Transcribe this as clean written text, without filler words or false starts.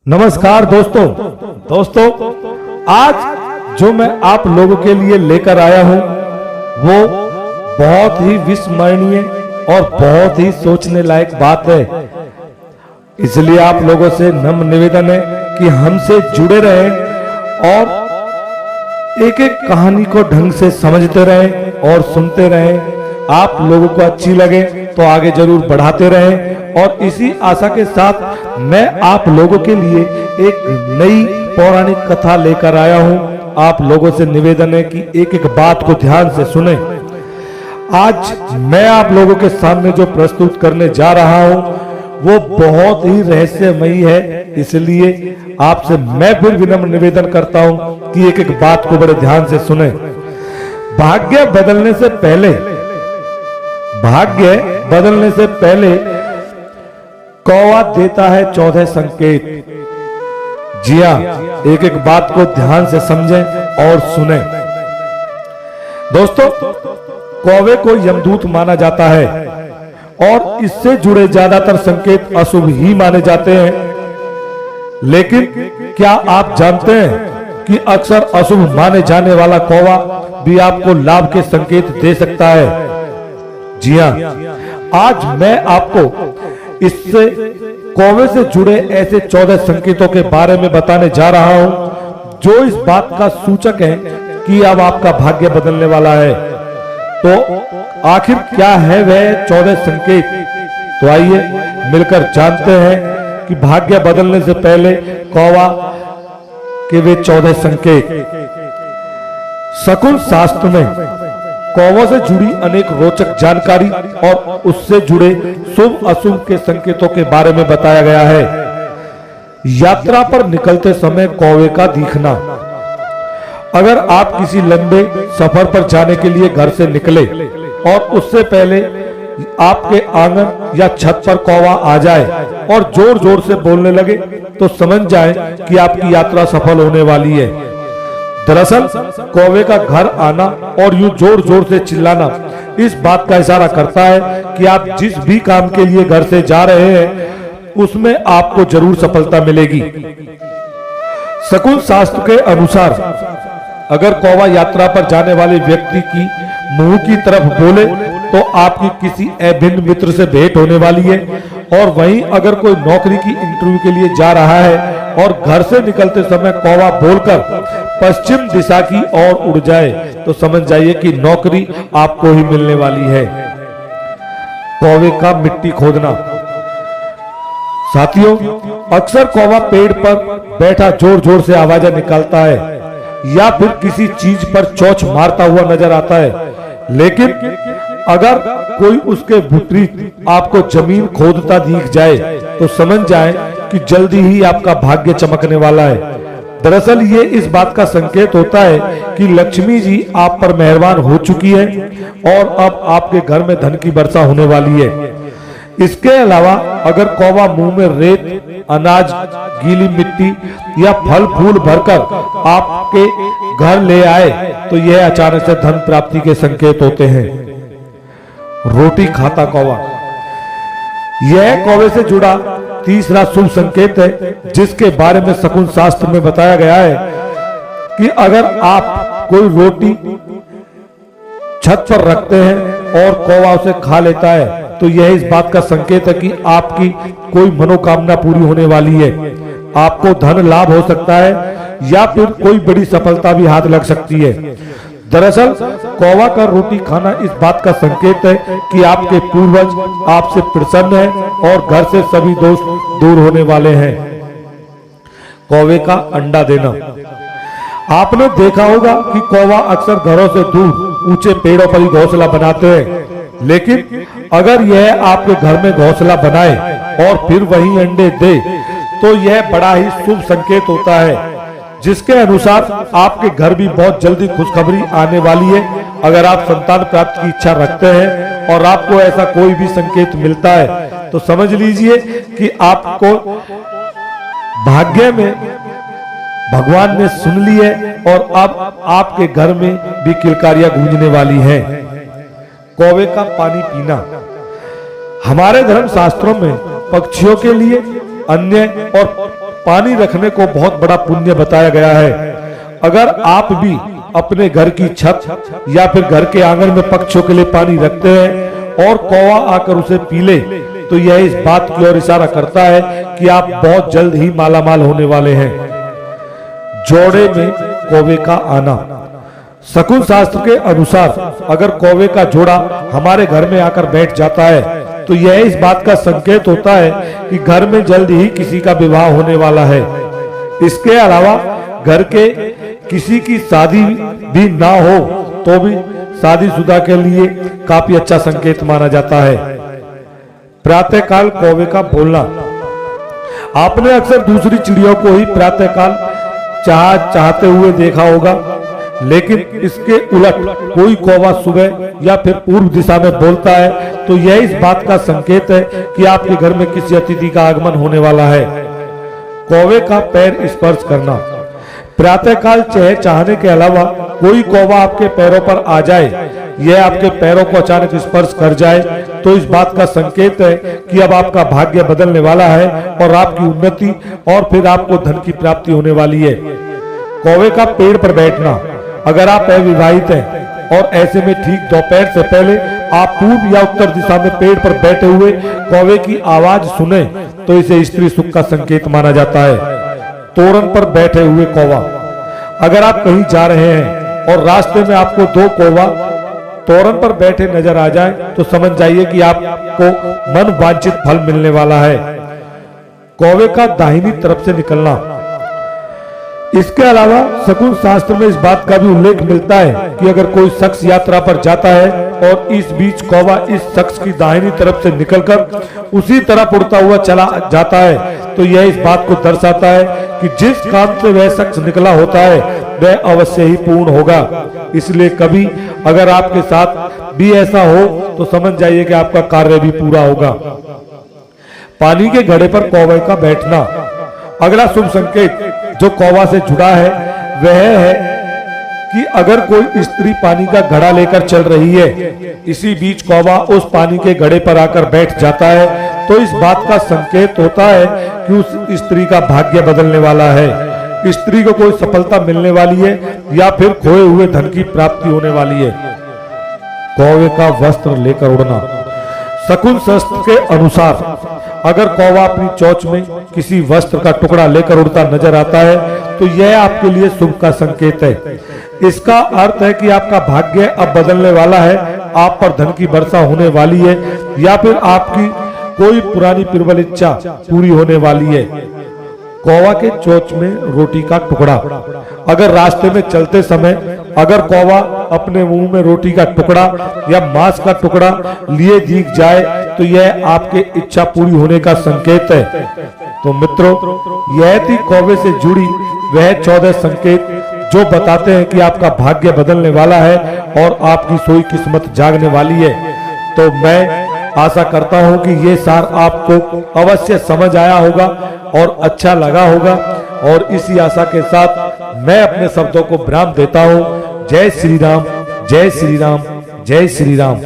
नमस्कार दोस्तों आज जो मैं आप लोगों के लिए लेकर आया हूं वो बहुत ही विस्मरणीय और बहुत ही सोचने लायक बात है। इसलिए आप लोगों से नम्र निवेदन है कि हमसे जुड़े रहें और एक एक कहानी को ढंग से समझते रहें और सुनते रहें। आप लोगों को अच्छी लगे तो आगे जरूर बढ़ाते रहें। और इसी आशा के साथ मैं आप लोगों के लिए एक नई पौराणिक कथा लेकर आया हूं। आप लोगों से निवेदन है कि एक एक बात को ध्यान से सुने। आज मैं आप लोगों के सामने जो प्रस्तुत करने जा रहा हूं वो बहुत ही रहस्यमयी है। इसलिए आपसे मैं फिर विनम्र निवेदन करता हूं कि एक एक बात को बड़े ध्यान से सुने। भाग्य बदलने से पहले कौवा देता है 14 संकेत। जी हाँ, एक एक बात को ध्यान से समझें और सुनें। दोस्तों, कौवे को यमदूत माना जाता है और इससे जुड़े ज्यादातर संकेत अशुभ ही माने जाते हैं। लेकिन क्या आप जानते हैं कि अक्सर अशुभ माने जाने वाला कौवा भी आपको लाभ के संकेत दे सकता है? जी हाँ, आज मैं आपको इससे कौवे से जुड़े ऐसे 14 संकेतों के बारे में बताने जा रहा हूं जो इस बात का सूचक है कि अब आपका भाग्य बदलने वाला है। तो आखिर क्या है वह 14 संकेत? तो आइए मिलकर जानते हैं कि भाग्य बदलने से पहले कौवा के वे 14 संकेत। शकुन शास्त्र में कौवों से जुड़ी अनेक रोचक जानकारी और उससे जुड़े शुभ अशुभ के संकेतों के बारे में बताया गया है। यात्रा पर निकलते समय कौवे का दिखना। अगर आप किसी लंबे सफर पर जाने के लिए घर से निकले और उससे पहले आपके आंगन या छत पर कौवा आ जाए और जोर जोर से बोलने लगे तो समझ जाए कि आपकी यात्रा सफल होने वाली है। दरअसल कौवे का घर आना और यूं जोर जोर से चिल्लाना इस बात का इशारा करता है कि आप जिस भी काम के लिए घर से जा रहे हैं उसमें आपको जरूर सफलता मिलेगी। शकुन शास्त्र के अनुसार अगर कौवा यात्रा पर जाने वाले व्यक्ति की मुंह की तरफ बोले तो आपकी किसी अभिन्न मित्र से भेंट होने वाली है। और वहीं अगर कोई नौकरी की इंटरव्यू के लिए जा रहा है और घर से निकलते समय कौवा बोलकर पश्चिम दिशा की ओर उड़ जाए तो समझ जाइए कि नौकरी आपको ही मिलने वाली है। कौवे का मिट्टी खोदना। साथियों, अक्सर कौवा पेड़ पर बैठा जोर जोर से आवाजें निकालता है या फिर किसी चीज पर चोंच मारता हुआ नजर आता है। लेकिन अगर कोई उसके विपरीत आपको जमीन खोदता दिख जाए तो समझ जाए कि जल्दी ही आपका भाग्य चमकने वाला है। दरअसल ये इस बात का संकेत होता है कि लक्ष्मी जी आप पर मेहरबान हो चुकी है और अब आपके घर में धन की वर्षा होने वाली है। इसके अलावा अगर कौवा मुंह में रेत, अनाज, गीली मिट्टी या फल फूल भरकर आपके घर ले आए तो यह अचानक से धन प्राप्ति के संकेत होते हैं। रोटी खाता कौवा। यह कौवे से जुड़ा तीसरा शुभ संकेत है जिसके बारे में शकुन शास्त्र में बताया गया है कि अगर आप कोई रोटी छत पर रखते हैं और कौवा उसे खा लेता है तो यह इस बात का संकेत है कि आपकी कोई मनोकामना पूरी होने वाली है। आपको धन लाभ हो सकता है या फिर कोई बड़ी सफलता भी हाथ लग सकती है। दरअसल कौवा का रोटी खाना इस बात का संकेत है कि आपके पूर्वज आपसे प्रसन्न हैं और घर से सभी दोष दूर होने वाले हैं। कौवे का अंडा देना। आपने देखा होगा कि कौवा अक्सर घरों से दूर ऊंचे पेड़ों पर ही घोंसला बनाते हैं। लेकिन अगर यह आपके घर में घोंसला बनाए और फिर वहीं अंडे दे तो यह बड़ा ही शुभ संकेत होता है, जिसके अनुसार आपके घर भी बहुत जल्दी खुशखबरी आने वाली है। अगर आप संतान प्राप्ति की इच्छा रखते हैं और आपको ऐसा कोई भी संकेत मिलता है तो समझ लीजिए कि आपको भाग्य में भगवान ने सुन ली है और अब आपके घर में भी किलकारियां गूंजने वाली हैं। कौवे का पानी पीना। हमारे धर्म शास्त्रों में पक्षियों के लिए, अन्य और पानी रखने को बहुत बड़ा पुण्य बताया गया है। अगर आप भी अपने घर की छत या फिर घर के आंगन में पक्षियों के लिए पानी रखते हैं और कौवा आकर उसे पी ले, तो यह इस बात की ओर इशारा करता है कि आप बहुत जल्द ही मालामाल होने वाले हैं। जोड़े में कौवे का आना। शकुन शास्त्र के अनुसार अगर कौवे का जोड़ा हमारे घर में आकर बैठ जाता है तो यह इस बात का संकेत होता है कि घर में जल्द ही किसी का विवाह होने वाला है। इसके अलावा घर के किसी की शादी भी ना हो तो भी शादीशुदा के लिए काफी अच्छा संकेत माना जाता है। प्रातःकाल कौवे का बोलना। आपने अक्सर दूसरी चिड़ियों को ही प्रातःकाल चाहते हुए देखा होगा, लेकिन इसके उलट कोई कौवा सुबह या फिर पूर्व दिशा में बोलता है तो यह इस बात का संकेत है कि आपके घर में किसी अतिथि का आगमन होने वाला है। कौवे का पैर स्पर्श करना। प्रातःकाल चहचहाने के अलावा कोई कौवा आपके पैरों पर आ जाए, यह आपके पैरों को अचानक स्पर्श कर जाए तो इस बात का संकेत है कि अब आपका भाग्य बदलने वाला है और आपकी उन्नति और फिर आपको धन की प्राप्ति होने वाली है। कौवे का पेड़ पर बैठना। अगर आप अविवाहित हैं और ऐसे में ठीक दोपहर से पहले आप पूर्व या उत्तर दिशा में पेड़ पर बैठे हुए कौवे की आवाज सुने तो इसे स्त्री सुख का संकेत माना जाता है। तोरण पर बैठे हुए कौवा। अगर आप कहीं जा रहे हैं और रास्ते में आपको दो कौवा तोरण पर बैठे नजर आ जाए तो समझ जाइए कि आपको मन वांछित फल मिलने वाला है। कौवे का दाहिनी तरफ से निकलना। इसके अलावा शकुन शास्त्र में इस बात का भी उल्लेख मिलता है कि अगर कोई शख्स यात्रा पर जाता है और इस बीच कौवा इस शख्स की दाहिनी तरफ से निकलकर उसी तरफ उड़ता हुआ चला जाता है तो यह इस बात को दर्शाता है कि जिस काम से वह शख्स निकला होता है वह अवश्य ही पूर्ण होगा। इसलिए कभी अगर आपके साथ भी ऐसा हो तो समझ जाइए कि आपका कार्य भी पूरा होगा। पानी के घड़े पर कौवे का बैठना। अगला शुभ संकेत जो कौवा से जुड़ा है वह है कि अगर कोई स्त्री पानी का घड़ा लेकर चल रही है, इसी बीच कौवा उस पानी के घड़े पर आकर बैठ जाता है तो इस बात का संकेत होता है कि उस स्त्री का भाग्य बदलने वाला है। स्त्री को कोई सफलता मिलने वाली है या फिर खोए हुए धन की प्राप्ति होने वाली है। कौवे का वस्त्र लेकर उड़ना। शकुन शास्त्र के अनुसार अगर कौवा अपनी चोंच में किसी वस्त्र का टुकड़ा लेकर उड़ता नजर आता है तो यह आपके लिए शुभ का संकेत है। इसका अर्थ है कि आपका भाग्य अब बदलने वाला है, आप पर धन की वर्षा होने वाली है या फिर आपकी कोई पुरानी प्रबल इच्छा पूरी होने वाली है। कौवा के चोंच में रोटी का टुकड़ा। अगर रास्ते में चलते समय अगर कौवा अपने मुंह में रोटी का टुकड़ा या मांस का टुकड़ा लिए दिख जाए तो यह आपके इच्छा पूरी होने का संकेत है। तो मित्रों, यह थी कौवे से जुड़ी वह 14 संकेत जो बताते हैं कि आपका भाग्य बदलने वाला है और आपकी सोई किस्मत जागने वाली है। तो मैं आशा करता हूं कि ये सार आपको अवश्य समझ आया होगा और अच्छा लगा होगा, और इसी आशा के साथ मैं अपने शब्दों को विराम देता हूं। जय श्री राम, जय श्री राम, जय श्री राम।